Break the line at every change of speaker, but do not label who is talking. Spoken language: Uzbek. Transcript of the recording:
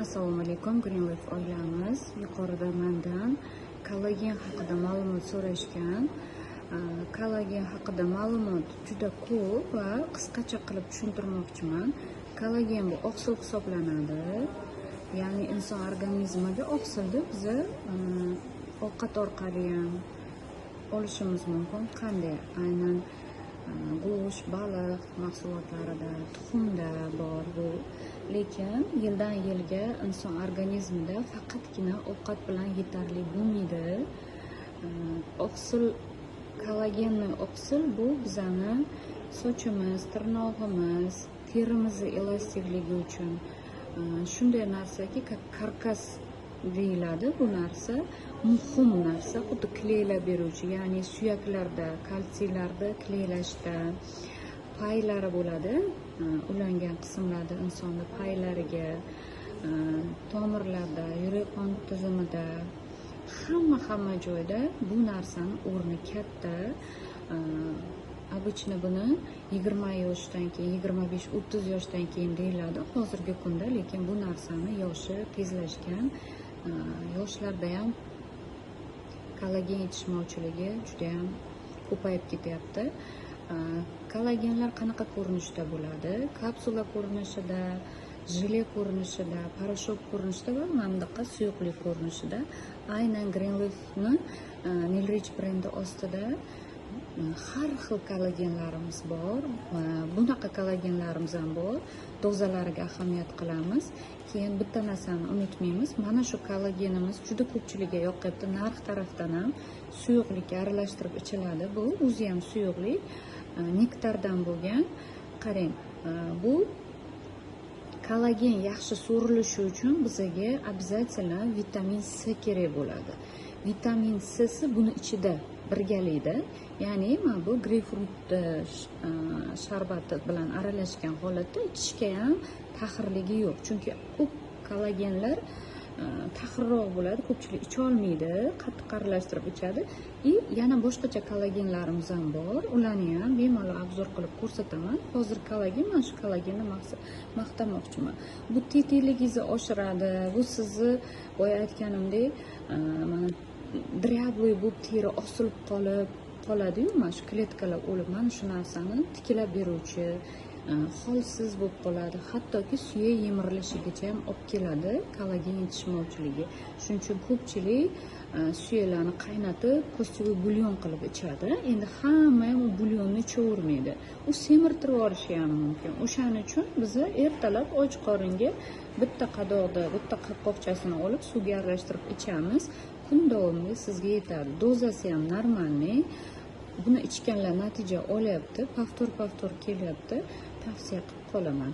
Assalomu alaykum, Greenleaf oilamiz. Yuqorida mendan kollagen haqida ma'lumot so'rashgan. Kollagen haqida ma'lumot juda ko'p va qisqacha qilib tushuntirmoqchiman. Kollagen bu oqsil hisoblanadi. Ya'ni inson organizmiga oqsilni biz ovqat orqali ham olishimiz mumkin. Qanday? Aynan go'sht, baliq mahsulotlarida, tuxumda bor bu. Lekin yildan yilga inson organizmida faqatgina ovqat bilan yetarli bo'lmaydi. Oqsil, kollagenli oqsil bu bizani sochimiz, tirnog'imiz, terimizni elastikligi uchun shunday narsaki, karkas deyiladi. Bu narsa muhim narsa, xuddi kleylab beruvchi, ya'ni suyaklarda, kalsiylarda kleylashda paylari bo'ladi. Ulangan qismlarda insonni paylariga, tomirlarda, yurak qon tizimida, hamma joyda bu narsani o'rni katta. Обычно buni 20 yoshdan keyin, 25-30 yoshdan keyin deyiladi hozirgi kunda, lekin bu narsani yoshi tezlashgan yoshlarda ham kollagen yetishmovchiligi juda ham ko'payib ketyapti. Kollagenlar qanaqa ko'rinishda bo'ladi? Kapsula ko'rinishida, jile ko'rinishida, parashok ko'rinishida va mandaqa suyuqlik ko'rinishida. Aynan Greenleaf'ni Nilrich brendi ostida har xil kollagenlarimiz bor. Bunaqa kollagenlarimiz ham bor. Dozalariga ahamiyat qilamiz. Keyin bitta narsani unutmaymiz. Mana shu kollagenimiz juda ko'pchilikga yoqyapti. Narx tarafdan ham suyuqlikka aralashtirib ichiladi. Bu o'zi ham suyuqlik, nektardan bo'lgan. Qarang, bu kollagen yaxshi so'rilishi uchun bizga обязательно vitamin C kerak bo'ladi. Vitamin C buni ichida birgalikda, ya'ni mana bu greypfrut sharbati bilan aralashgan holatda ichishga ham tahirligi yo'q. Chunki ko'p kollagenlar tahirroq bo'ladi, ko'pchilik icha olmaydi, qattiq aralashtirib ichadi. Yana boshqacha kollagenlarimiz ham bor. Ularni ham bemalol obzor qilib ko'rsataman. Hozir kollagen, mana shu kollagenni maqtamoqchiman. Bu tetigligingizni oshiradi. Bu sizni boya aytganimdek, mana dryablый bu teri osilib qoladi-yu, mana shu kletkalar o'lib, mana shu narsani tiklab beruvchi, holsiz bo'lib qoladi. Hattoki suyak yemirilishigacha ham olib keladi kollagen yetishmovchiligi. Shuning uchun ko'pchilik suyaklarni qaynatib, kostyuviy bulyon qilib ichadi. Endi hamma ham u bulyonni ichavermaydi. U semirtirib yuborishi ham mumkin. O'shaning uchun biz ertalab och qoringa bitta qadoqda, bitta qopqoqchasini olib suvga aralashtirib ichamiz. Kun davomida sizga yetadi. Dozasi ham normalniy. Buni ichganlar natija olyapti, paftor kelyapti. Tavsiya qilib qolaman.